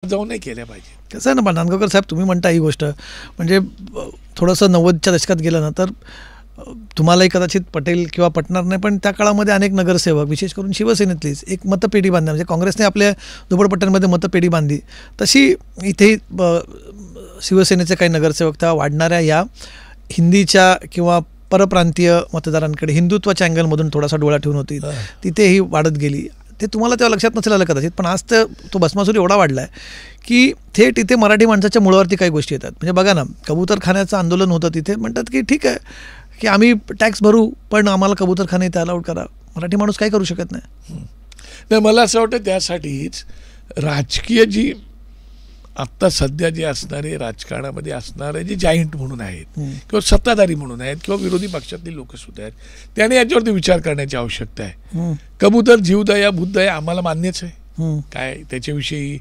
जाऊन नाही केल्या पाहिजे. कसं आहे ना नांदगावकर साहेब, तुम्ही म्हणता ही गोष्ट म्हणजे थोडंसं 90च्या दशकात गेलं ना तर तुम्हालाही कदाचित पटेल किंवा पटणार नाही, पण त्या काळामध्ये अनेक नगरसेवक विशेष करून शिवसेनेतलीच एक मतपेढी बांधली, म्हणजे काँग्रेसने आपल्या झोपडपट्ट्यांमध्ये मतपेढी बांधली तशी इथेही शिवसेनेचे काही नगरसेवक त्या वाढणाऱ्या या हिंदीच्या किंवा परप्रांतीय मतदारांकडे हिंदुत्वाच्या अँगलमधून थोडासा डोळा ठेवून होती, तिथेही वाढत गेली. ते तुम्हाला तेव्हा लक्षात नसेल आलं कदाचित, पण आज तर तो भस्मासूर एवढा वाढला आहे की थेट इथे मराठी माणसाच्या मुळावरती काही गोष्टी येतात. म्हणजे बघा ना, कबूतरखान्याचं आंदोलन होतं तिथे, म्हणतात की ठीक आहे की आम्ही टॅक्स भरू पण आम्हाला कबूतरखाने इथे अलाउड करा. मराठी माणूस काही करू शकत नाही. मला असं वाटतं त्यासाठीच राजकीय जी आत्ता सध्या जे असणारे राजकारणामध्ये असणारे जे जायंट म्हणून आहेत किंवा सत्ताधारी म्हणून आहेत किंवा विरोधी पक्षातली लोक सुद्धा आहेत, त्याने याच्यावरती विचार करण्याची आवश्यकता आहे. कबूतर जीवदया बुद्धदया आम्हाला मान्यच आहे, काय त्याच्याविषयी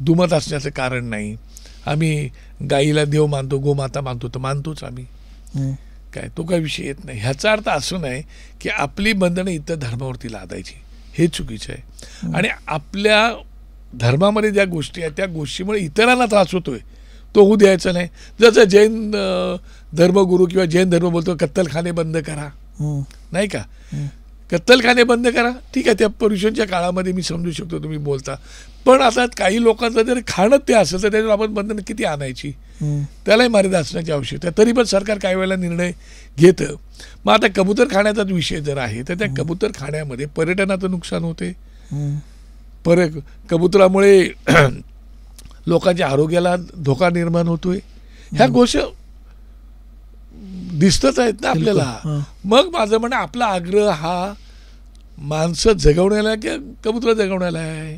दुमत असण्याचं कारण नाही. आम्ही गाईला देव मानतो, गोमाता मानतो तर मानतोच आम्ही, काय तो काही विषय येत नाही. ह्याचा अर्थ असं नाही की आपली बंधनं इतर धर्मावरती लादायची, हे चुकीचं आहे. आणि आपल्या धर्मामध्ये ज्या गोष्टी आहेत त्या गोष्टीमुळे इतरांना त्रास होतोय तो होऊ द्यायचा नाही. जसं जैन धर्मगुरू किंवा जैन धर्म बोलतो कत्तलखाने बंद करा, नाही का, कत्तलखाने बंद करा, ठीक आहे, त्या पर्युषणच्या काळामध्ये मी समजू शकतो तुम्ही बोलता, पण आता काही लोकांचं जर खाणं ते असेल तर त्याच्यावर आपण बंधनं किती आणायची, त्यालाही मर्यादा असण्याची आवश्यकता आहे. तरी पण सरकार काही वेळेला निर्णय घेतं. मग आता कबूतरखान्याचाच विषय जर आहे तर त्या कबूतरखान्यामध्ये पर्यटनाचं नुकसान होते, कबुतरामुळे लोकांच्या आरोग्याला धोका निर्माण होतोय, ह्या गोष्टी दिसतच आहेत ना आपल्याला. मग माझं म्हणणं आपला आग्रह हा माणसं जगवण्याला किंवा कबुतर जगवण्याला आहे.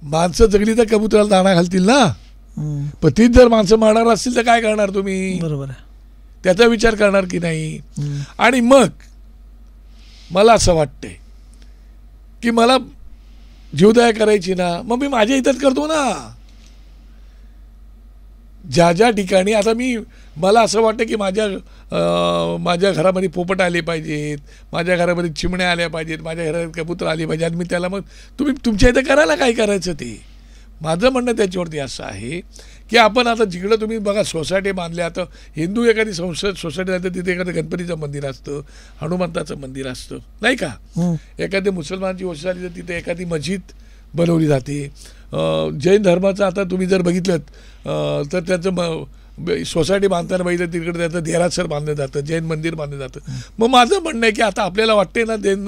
माणसं जगली तर कबुतराला दाणा घालतील ना, पण तीच जर माणसं मारणार असतील तर काय करणार तुम्ही, बरोबर आहे, त्याचा विचार करणार की नाही. आणि मग मला असं वाटतंय की मला जीवदया करायची ना, मग मी माझ्या हितात करतो ना. ज्या ज्या ठिकाणी आता मला असं वाटतं की माझ्या घरामध्ये पोपट आले पाहिजेत, माझ्या घरामध्ये चिमण्या आल्या पाहिजेत, माझ्या घरात कबूतर आले पाहिजे, आणि मी त्याला मग तुम्ही तुमच्या इथं करायला काय करायचं ते. माझं म्हणणं त्याच्यावरती असं आहे की आपण आता जिकडं तुम्ही बघा सोसायटी बांधल्या, आता हिंदू एखादी सोसायटी राहते तिथे एखादं गणपतीचं मंदिर असतं, हनुमंताचं मंदिर असतं, नाही का, एखादी मुसलमानची गोष्ट झाली तर तिथे एखादी मस्जिद बनवली जाते. जैन धर्माचं आता तुम्ही जर बघितलं तर त्याचं सोसायटी बांधताना बघितलं तिकडे त्याचं देरासर बांधलं जातं, जैन मंदिर बांधलं जातं. मग माझं म्हणणं आहे की आता आपल्याला वाटते ना जैन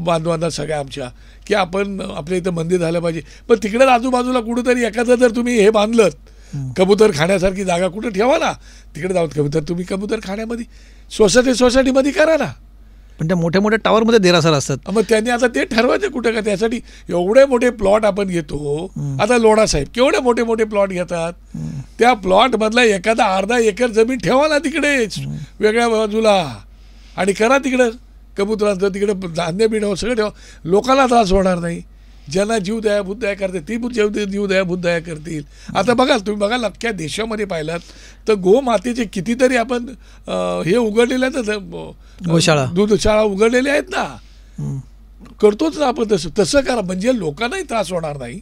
बांधवांना सगळ्या आमच्या की आपण आपल्या इथं मंदिर झालं पाहिजे, पण तिकडे आजूबाजूला कुठंतरी एखादं जर तुम्ही हे बांधलं कबूतर खाण्यासारखी जागा कुठं ठेवा ना, तिकडे जाऊन कबूतर तुम्ही कबूतर खाण्यामध्ये सोसायटीमध्ये करा ना. पण त्या मोठ्या मोठ्या टावरमध्ये देरासर असतात, मग त्यांनी आता ते ठरवायचं कुठं का, त्यासाठी एवढे मोठे प्लॉट आपण घेतो. आता लोढा साहेब केवढे मोठे मोठे प्लॉट घेतात, त्या प्लॉट मधला एखादा अर्धा एकर जमीन ठेवा ना तिकडेच वेगळ्या बाजूला, आणि करा तिकडं कबुतरांचं, तिकडं धान्य बिणं सगळं ठेवा, लोकांना त्रास होणार नाही. ज्यांना जीवदया बुद्धदया करते ती जीवदया बुद्धदया करतील. आता बघाल तुम्ही बघाल अख्ख्या देशामध्ये पाहिलात तर गोमातेचे कितीतरी आपण हे उघडलेले आहेत, गोशाळा दूधशाळा उघडलेल्या आहेत ना, करतोच ना आपण. तसं करा म्हणजे लोकांनाही त्रास होणार नाही.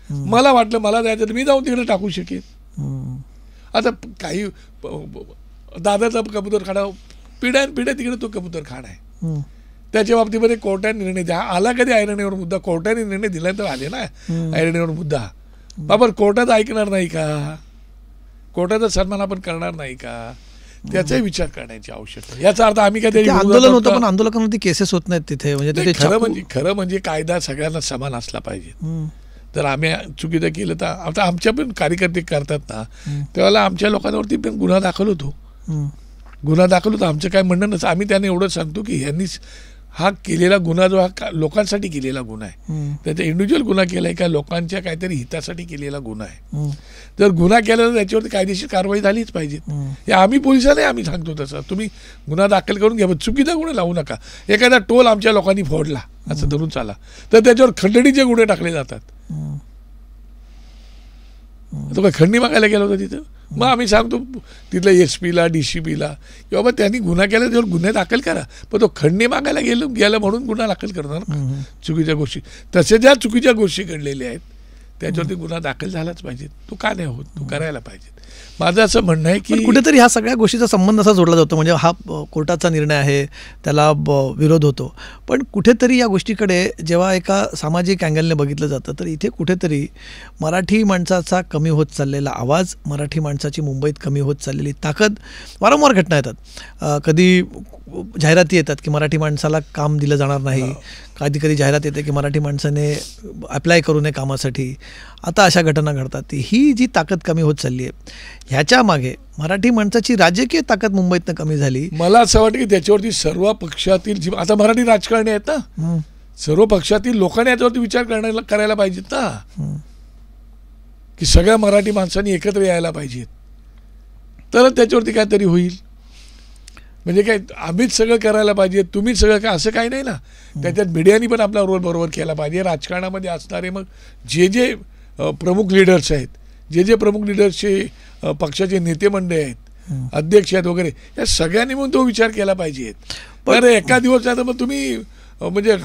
मला वाटलं मला जायचं तर मी जाऊन तिकडे टाकू शकेन. आता काही दादाचा कबूतरखाना पिढ्यान तिकडे तो कबूतरखाना आहे, त्याच्या बाबतीमध्ये कोर्टाने निर्णय द्या. आला कधी ऐरणीवर मुद्दा, कोर्टाने निर्णय दिला तर आले ना ऐरणीवर मुद्दा, बाबा कोर्टात ऐकणार नाही का, कोर्टाचा सन्मान आपण करणार नाही का, त्याचाही विचार करण्याची आवश्यकता. याचा अर्थ आम्ही काय आंदोलन होतं पण आंदोलकांमध्ये केसेस होत नाहीत तिथे, म्हणजे खरं म्हणजे कायदा सगळ्यांना समान असला पाहिजे. जर आम्ही चुकीचं केलं तर आता आमच्या पण कार्यकर्ते करतात ना, तेव्हा आमच्या लोकांवरती पण गुन्हा दाखल होतो. आमचं काय म्हणणं नसतं, आम्ही त्यांना एवढं सांगतो की यांनी हा केलेला गुन्हा जो हा लोकांसाठी केलेला गुन्हा आहे, त्याचा इंडिव्हिज्युअल गुन्हा केला आहे का लोकांच्या काहीतरी हितासाठी केलेला गुन्हा आहे. जर गुन्हा केला तर त्याच्यावरती कायदेशीर कारवाई झालीच पाहिजे. हे आम्ही पोलिसांनाही आम्ही सांगतो तसं, तुम्ही गुन्हा दाखल करून घ्या, चुकीचा गुन्हा लावू नका. एखादा टोल आमच्या लोकांनी फोडला असं धरून चाला तर त्याच्यावर खंडणीचे गुन्हे टाकले जातात. तो काय खंडणी मागायला गेला होता तिथं? मग आम्ही सांगतो तिथल्या SP ला DCP ला की बाबा त्यांनी गुन्हा केला त्यावर गुन्हे दाखल करा, पण तो खंडणी मागायला गेला म्हणून गुन्हा दाखल करणार ना चुकीच्या गोष्टी. तसे ज्या चुकीच्या गोष्टी घडलेल्या आहेत त्याच्यावरती गुन्हा दाखल झालाच पाहिजे. तो का नाही होत? तो करायला पाहिजे. माझं असं म्हणणं आहे की कुठेतरी ह्या सगळ्या गोष्टीचा संबंध असा जोडला जातो, म्हणजे हा कोर्टाचा निर्णय आहे, त्याला विरोध होतो, पण कुठेतरी या गोष्टीकडे जेव्हा एका सामाजिक अँगलने बघितलं जातं तर इथे कुठेतरी मराठी माणसाचा कमी होत चाललेला आवाज, मराठी माणसाची मुंबईत कमी होत चाललेली ताकद, वारंवार घटना येतात. कधी जाहिराती येतात की मराठी माणसाला काम दिलं जाणार नाही, कधी कधी जाहिरात येते की मराठी माणसाने अप्लाय करू नये कामासाठी. आता अशा घटना घडतात. ही जी ताकद कमी होत चालली आहे ह्याच्या मागे मराठी माणसाची राजकीय ताकद मुंबईतनं कमी झाली. मला असं वाटतं की त्याच्यावरती सर्व पक्षातील जी आता मराठी राजकारणी आहेत ना, सर्व पक्षातील लोकांनी याच्यावरती विचार करायला पाहिजेत ना, की सगळ्या मराठी माणसांनी एकत्र यायला पाहिजेत, तर त्याच्यावरती काहीतरी होईल. म्हणजे काय आम्हीच सगळं करायला पाहिजे, तुम्हीच सगळं काय, असं काही नाही ना. त्याच्यात मीडियानी पण आपला रोल बरोबर केला पाहिजे. राजकारणामध्ये असणारे मग जे प्रमुख लिडर्स आहेत, जे प्रमुख लिडर्सचे पक्षाचे नेते मंडळी आहेत, अध्यक्ष आहेत वगैरे, या सगळ्यांनी म्हणून तो विचार केला पाहिजे. पण एका दिवस आता मग तुम्ही म्हणजे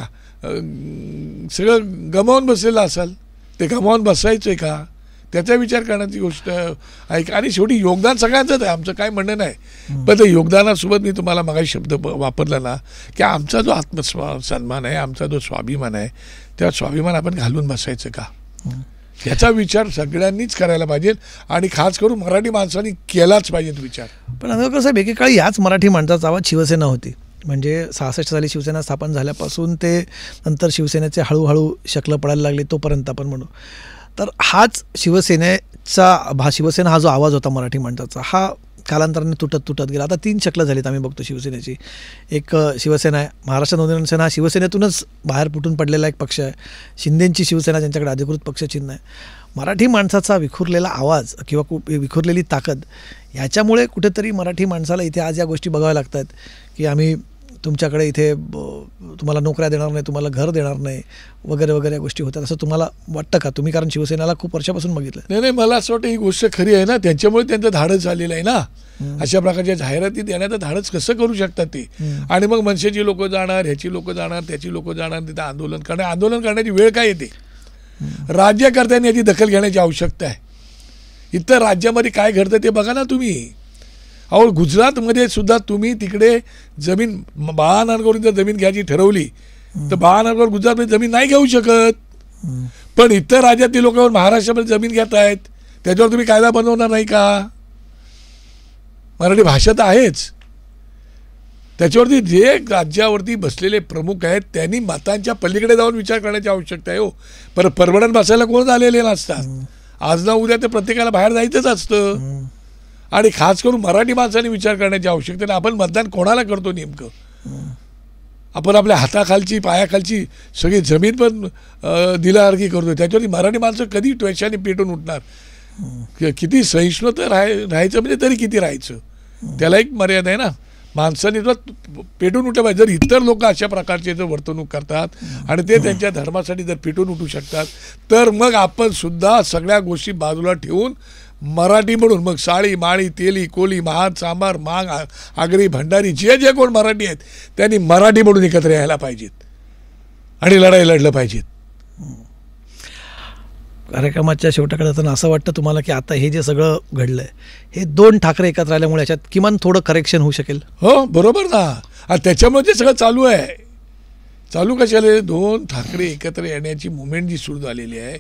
सगळं गमावून बसलेलं असाल, ते गमावून बसायचं का, त्याचा विचार करण्याची गोष्ट आहे. आणि शेवटी योगदान सगळ्यांचंच आहे, आमचं काय म्हणणं नाही. पण त्या योगदानासोबत मी तुम्हाला मागाशी शब्द वापरला ना की आमचा जो आत्मसन्मान आहे, आमचा जो स्वाभिमान आहे, त्या स्वाभिमान आपण घालून बसायचं का, याचा विचार सगळ्यांनीच करायला पाहिजे. आणि खास करून मराठी माणसांनी केलाच पाहिजे विचार. पण आता साहेब, एकेकाळी याच मराठी माणसाचा आवाज शिवसेना होती. म्हणजे 66 साली शिवसेना स्थापन झाल्यापासून ते नंतर शिवसेनेचे हळूहळू शकलं पडायला लागले तोपर्यंत आपण म्हणू तर हाच शिवसेना हा जो आवाज होता मराठी माणसाचा, हा कालांतराने तुटत गेला. आता 3 शकलं झालीत आम्ही बघतो शिवसेनेची. एक शिवसेना आहे, महाराष्ट्र नवनिर्माण सेना हा शिवसेनेतूनच बाहेर फुटून पडलेला एक पक्ष आहे. शिंदेंची शिवसेना, ज्यांच्याकडे अधिकृत पक्षचिन्ह आहे. मराठी माणसाचा विखुरलेला आवाज किंवा विखुरलेली ताकद, याच्यामुळे कुठेतरी मराठी माणसाला इथे आज या गोष्टी बघाव्या लागतात की आम्ही तुमच्याकडे इथे तुम्हाला नोकऱ्या देणार नाही, तुम्हाला घर देणार नाही वगैरे वगैरे या गोष्टी होतात. असं तुम्हाला वाटतं का तुम्ही? कारण शिवसेनेला खूप वर्षापासून बघितलं. नाही, मला असं वाटतं ही गोष्ट खरी आहे ना. त्यांच्यामुळे त्यांचं धाडस झालेलं आहे ना. अशा प्रकारच्या जाहिराती देण्याचं धाडस कसं करू शकतात ते. आणि मग मनसेची लोक जाणार, ह्याची लोक जाणार, त्याची लोक जाणार, तिथं आंदोलन करण्याची वेळ काय येते? राज्यकर्त्यांनी याची दखल घेण्याची आवश्यकता आहे. इतर राज्यामध्ये काय घडतं ते बघा ना तुम्ही. अहो, गुजरातमध्ये सुद्धा तुम्ही तिकडे जमीन 52 जर जमीन घ्यायची ठरवली तर 52 गुजरातमध्ये जमीन नाही घेऊ शकत. पण इतर राज्यातील लोक महाराष्ट्रामध्ये जमीन घेत आहेत, त्याच्यावर तुम्ही कायदा बनवणार नाही का? मराठी भाषा तर आहेच. त्याच्यावरती जे राज्यावरती बसलेले प्रमुख आहेत त्यांनी मतांच्या पलीकडे जाऊन विचार करण्याची आवश्यकता आहे. हो, परत परवडण बसायला कोण आलेले नसतात. आज ना उद्या ते प्रत्येकाला बाहेर जायचंच असतं. आणि खास करून मराठी माणसाने विचार करण्याची आवश्यकता आहे. आपण मतदान कोणाला करतो नेमकं? आपण आपल्या हाताखालची पायाखालची सगळी जमीन पण दिल्यासारखी करतो. त्याच्यावरती मराठी माणसं कधी त्वेषाने पेटून उठणार? किती सहिष्णुता राहायचं म्हणजे तरी किती राहायचं, त्याला एक मर्यादा आहे ना. माणसाने पेटून उठलं पाहिजे. जर इतर लोक अशा प्रकारचे जर वर्तणूक करतात आणि ते त्यांच्या धर्मासाठी जर पेटून उठू शकतात तर मग आपण सुद्धा सगळ्या गोष्टी बाजूला ठेवून मराठी म्हणून मग साळी, माळी, तेली, कोली, महार, सांबार, मांग, आगरी, भंडारी जे कोण मराठी आहेत त्यांनी मराठी म्हणून एकत्र यायला पाहिजेत आणि लढाई लढलं पाहिजेत. कार्यक्रमाच्या शेवटाकडे जाताना असं वाटतं तुम्हाला की आता हे जे सगळं घडलंय हे 2 ठाकरे एकत्र आल्यामुळे याच्यात किमान थोडं करेक्शन होऊ शकेल? हो, बरोबर ना. आणि त्याच्यामुळे ते सगळं चालू आहे. चालू कशाला? 2 ठाकरे एकत्र येण्याची मुवमेंट जी सुरू झालेली आहे